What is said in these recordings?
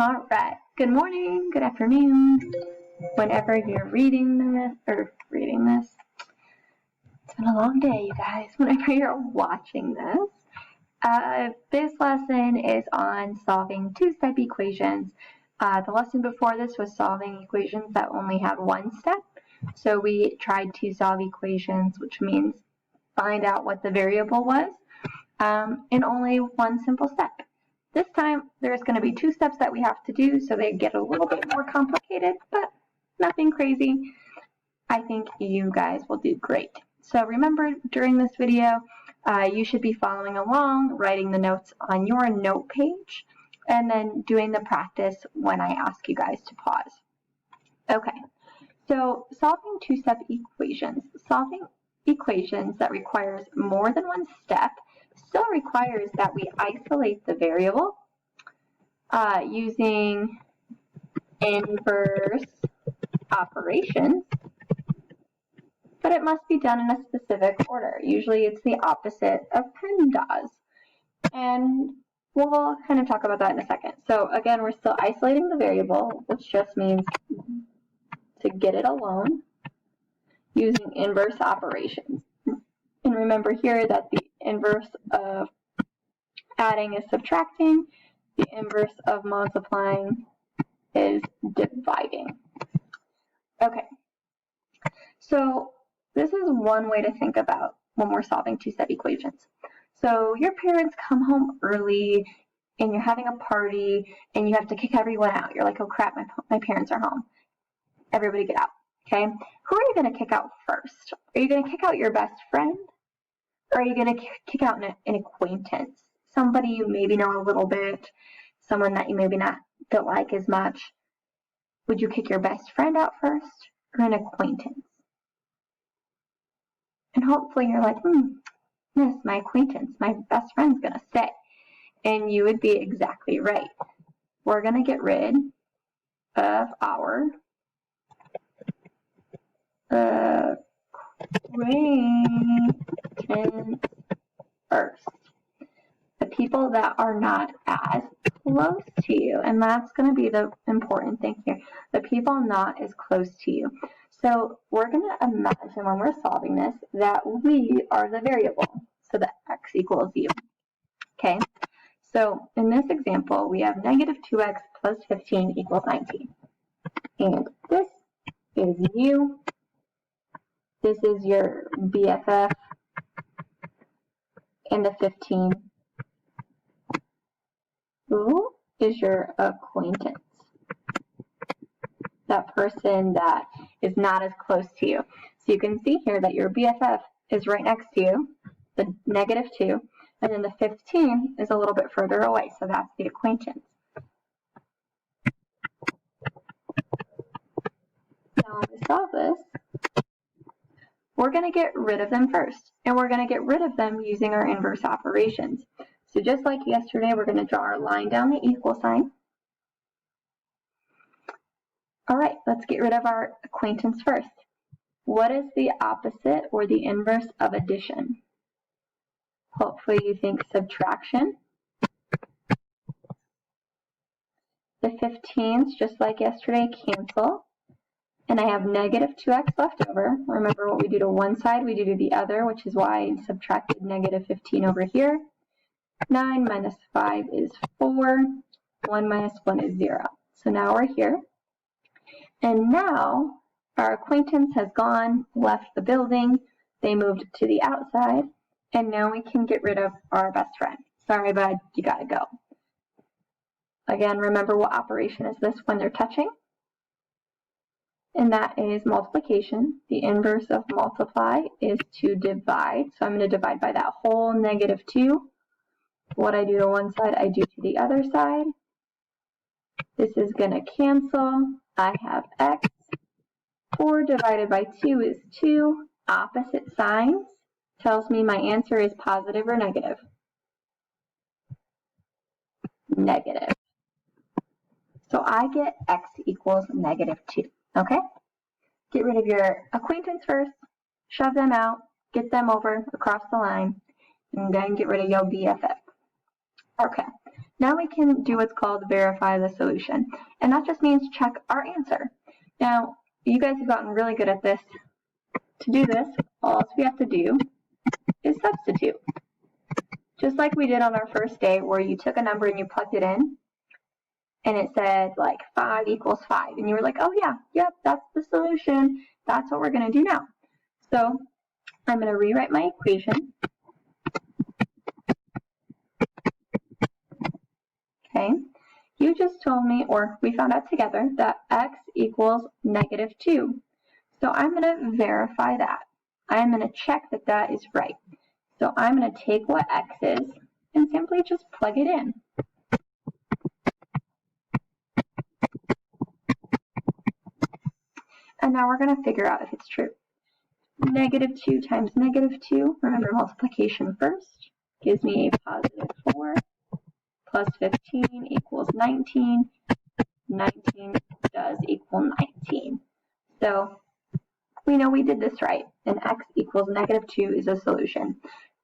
All right. Good morning, good afternoon, whenever you're reading this. It's been a long day, you guys. Whenever you're watching this. This lesson is on solving two-step equations. The lesson before this was solving equations that only had one step. So we tried to solve equations, which means find out what the variable was in only one simple step. This time, there's going to be two steps that we have to do, so they get a little bit more complicated, but nothing crazy. I think you guys will do great. So remember, during this video, you should be following along, writing the notes on your note page, and then doing the practice when I ask you guys to pause. Okay, so solving two-step equations. Solving equations that requires more than one step still requires that we isolate the variable using inverse operations, but it must be done in a specific order. Usually it's the opposite of PEMDAS. And we'll kind of talk about that in a second. So again, we're still isolating the variable, which just means to get it alone using inverse operations. And remember here that the inverse of adding is subtracting, the inverse of multiplying is dividing. Okay, so this is one way to think about when we're solving two-step equations. So your parents come home early and you're having a party and you have to kick everyone out. You're like, oh crap, my parents are home. Everybody get out, okay? Who are you going to kick out first? Are you going to kick out your best friend? Or are you going to kick out an acquaintance? Somebody you maybe know a little bit, someone that you maybe not don't like as much. Would you kick your best friend out first or an acquaintance? And hopefully you're like, miss, my acquaintance, my best friend's going to stay. And you would be exactly right. We're going to get rid of our acquaintance first. The people that are not as close to you. And that's going to be the important thing here. The people not as close to you. So we're going to imagine when we're solving this that we are the variable. So that x equals u. Okay. So in this example, we have negative 2x plus 15 equals 19. And this is u. This is your BFF. And the 15 who is your acquaintance. That person that is not as close to you. So you can see here that your BFF is right next to you, the negative 2, and then the 15 is a little bit further away, so that's the acquaintance. Now to solve this, we're going to get rid of them first, and we're going to get rid of them using our inverse operations. So just like yesterday, we're going to draw our line down the equal sign. All right, let's get rid of our acquaintance first. What is the opposite or the inverse of addition? Hopefully you think subtraction. The 15s, just like yesterday, cancel. And I have negative 2x left over. Remember what we do to one side, we do to the other, which is why I subtracted negative 15 over here. 9 minus 5 is 4. 1 minus 1 is 0. So now we're here. And now our acquaintance has gone, left the building. They moved to the outside. And now we can get rid of our best friend. Sorry, bud, you gotta go. Again, remember what operation is this when they're touching? And that is multiplication. The inverse of multiply is to divide. So I'm going to divide by that whole negative 2. What I do to one side, I do to the other side. This is going to cancel. I have x. 4 divided by 2 is 2. Opposite signs tells me my answer is positive or negative. Negative. So I get x equals negative 2. Okay? Get rid of your acquaintance first. Shove them out. Get them over across the line. And then get rid of your BFF. Okay. Now we can do what's called verify the solution. And that just means check our answer. Now, you guys have gotten really good at this. To do this, all we have to do is substitute. Just like we did on our first day where you took a number and you plugged it in and it said like 5 equals 5. And you were like, oh yeah, yep, that's the solution. That's what we're going to do now. So I'm going to rewrite my equation. Okay, you just told me, or we found out together, that x equals -2. So I'm going to verify that. I'm going to check that that is right. So I'm going to take what x is and simply just plug it in. And now we're going to figure out if it's true. -2 times -2, remember multiplication first, gives me a +4. Plus 15 equals 19. 19 does equal 19. So we know we did this right, and x equals -2 is a solution.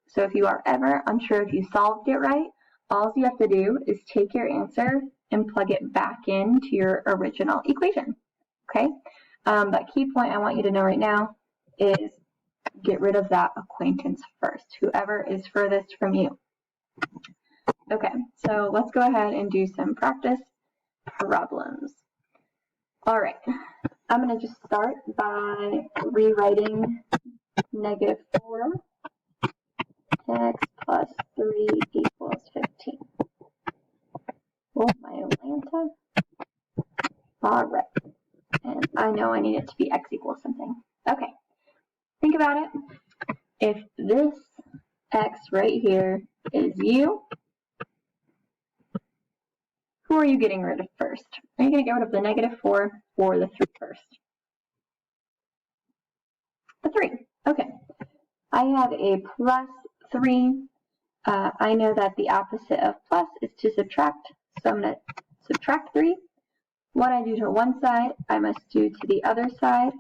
So if you are ever unsure if you solved it right, all you have to do is take your answer and plug it back into your original equation. Okay? But key point I want you to know right now is get rid of that acquaintance first, whoever is furthest from you. Okay, so let's go ahead and do some practice problems. All right, I'm going to just start by rewriting -4 x plus 3 equals 15. Oh, my Atlanta. All right, and I know I need it to be x equals something. Okay, think about it. If this x right here is you, who are you getting rid of first? Are you going to get rid of the -4 or the 3 first? The 3. Okay. I have a +3. I know that the opposite of plus is to subtract, so I'm going to subtract 3. What I do to one side, I must do to the other side.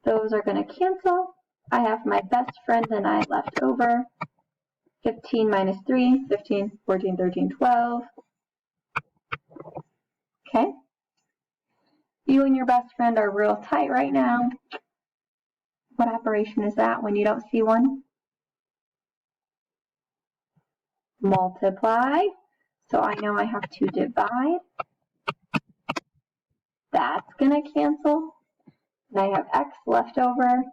Those are going to cancel. I have my best friend and I left over. 15 minus 3, 15, 14, 13, 12. Okay. You and your best friend are real tight right now. What operation is that when you don't see one? Multiply. So I know I have to divide. That's going to cancel. And I have x left over.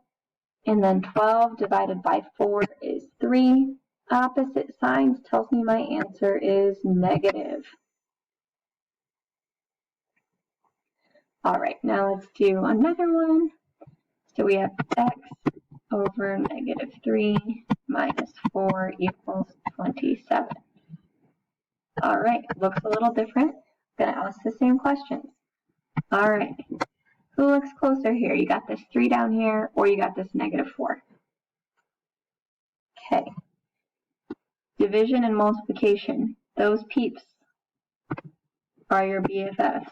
And then 12 divided by 4 is 3. Opposite signs tells me my answer is negative. All right, now let's do another one. So we have x over -3 minus 4 equals 27. All right, looks a little different. I'm gonna ask the same questions. All right, who looks closer here? You got this 3 down here, or you got this -4? Okay. Division and multiplication, those peeps are your BFFs.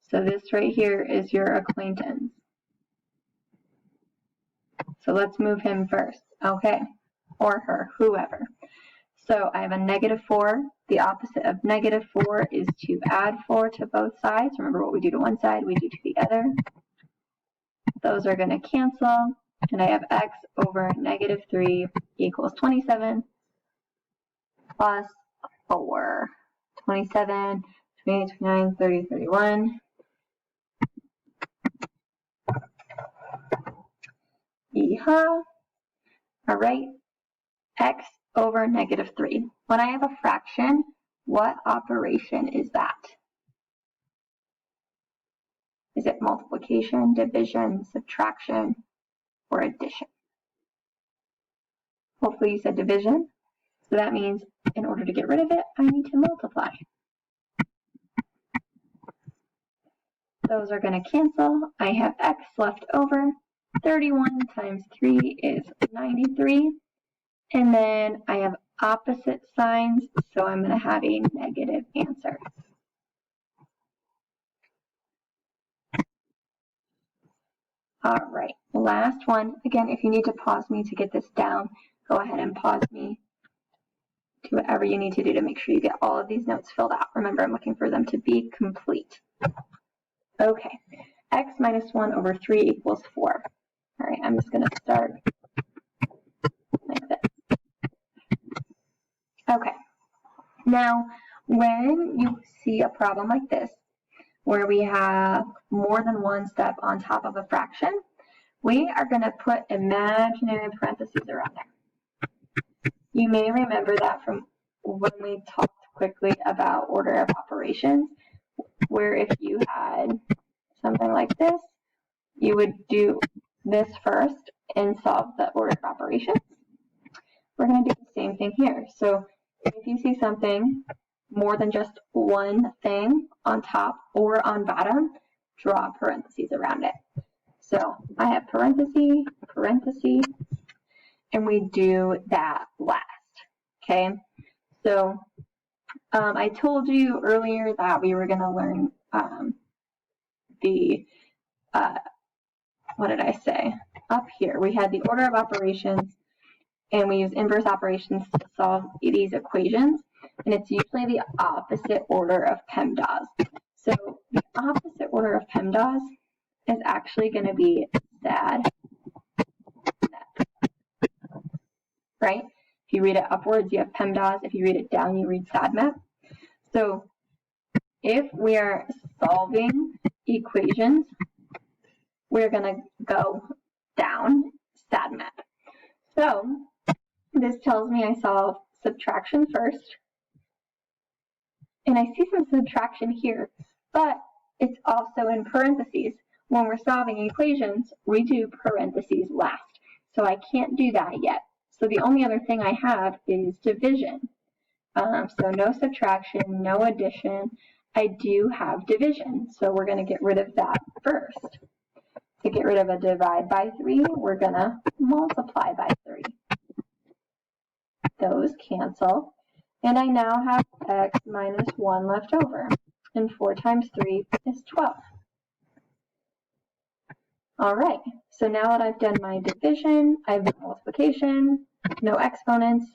So this right here is your acquaintance. So let's move him first, okay? Or her, whoever. So I have a -4. The opposite of -4 is to add 4 to both sides. Remember what we do to one side, we do to the other. Those are going to cancel. And I have x over -3 equals 27 plus 4. 27, 28, 29, 30, 31. Yeehaw. All right. X over -3. When I have a fraction, what operation is that? Is it multiplication, division, subtraction, or addition? Hopefully you said division. So that means in order to get rid of it, I need to multiply. Those are going to cancel. I have x left over. 31 times 3 is 93. And then I have opposite signs, so I'm going to have a negative answer. All right, last one. Again, if you need to pause me to get this down, go ahead and pause me. do whatever you need to do to make sure you get all of these notes filled out. Remember, I'm looking for them to be complete. Okay, x minus 1 over 3 equals 4. All right, I'm just going to start like this. Okay, now when you see a problem like this, where we have more than one step on top of a fraction, we are going to put imaginary parentheses around there. You may remember that from when we talked quickly about order of operations, where if you had something like this, you would do this first and solve the order of operations. We're going to do the same thing here. So if you see something more than just one thing on top or on bottom, draw parentheses around it. So I have parenthesis, parenthesis, and we do that last. Okay, so I told you earlier that we were going to learn what did I say? Up here, we had the order of operations, and we use inverse operations to solve these equations, and it's usually the opposite order of PEMDAS. So the opposite order of PEMDAS is actually going to be SAD, right? If you read it upwards, you have PEMDAS. If you read it down, you read SADMAP. So if we are solving equations, we're going to go down SADMAP. So this tells me I solve subtraction first, and I see some subtraction here, but it's also in parentheses. When we're solving equations, we do parentheses last, so I can't do that yet. So the only other thing I have is division. So no subtraction, no addition. I do have division, so we're going to get rid of that first. To get rid of a divide by 3, we're going to multiply by 3. Those cancel, and I now have x minus 1 left over, and 4 times 3 is 12. All right, so now that I've done my division, I've done multiplication, no exponents,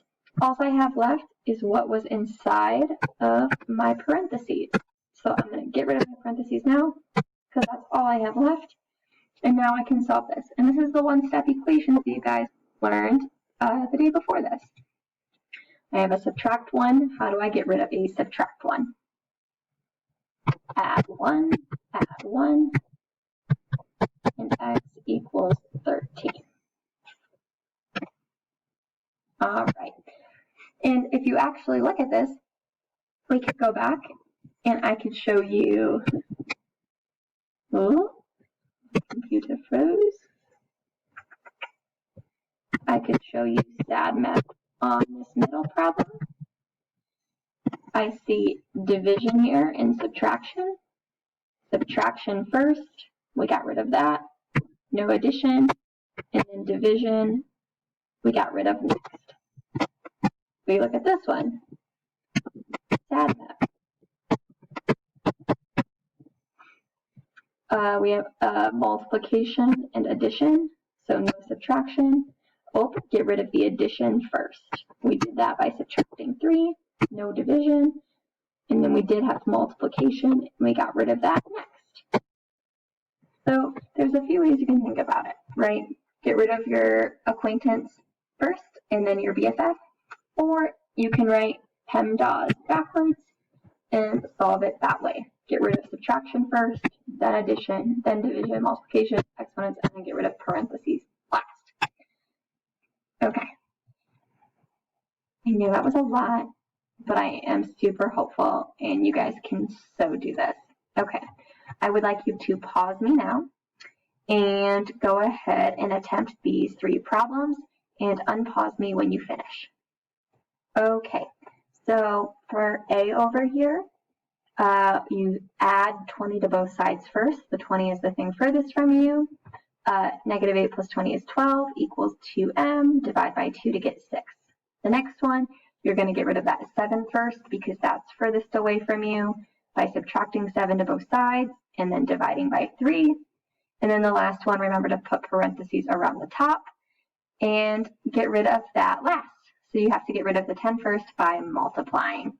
all I have left is what was inside of my parentheses. So I'm going to get rid of my parentheses now, because that's all I have left. And now I can solve this. And this is the one-step equation that you guys learned the day before this. I have a subtract 1. How do I get rid of a subtract 1? Add 1, and x equals 13. All right. And if you actually look at this, we could go back and I could show you, oh, computer froze. I could show you SADMAP on this middle problem. I see division here and subtraction. Subtraction first, we got rid of that. No addition, and then division, we got rid of next. We look at this one, SADMAP. We have multiplication and addition, so no subtraction. Oh, get rid of the addition first. We did that by subtracting 3, no division, and then we did have multiplication, and we got rid of that next. So there's a few ways you can think about it, right? Get rid of your acquaintance first, and then your BFF, or you can write PEMDAS backwards and solve it that way. Get rid of subtraction first, then addition, then division, multiplication, exponents, and then get rid of parentheses last. Okay. I know that was a lot, but I am super hopeful, and you guys can so do this. Okay. I would like you to pause me now and go ahead and attempt these 3 problems and unpause me when you finish. Okay. So for A over here, you add 20 to both sides first. The 20 is the thing furthest from you. Negative 8 plus 20 is 12 equals 2m. Divide by 2 to get 6. The next one, you're going to get rid of that 7 first because that's furthest away from you by subtracting 7 to both sides and then dividing by 3. And then the last one, remember to put parentheses around the top and get rid of that last. So you have to get rid of the 10 first by multiplying.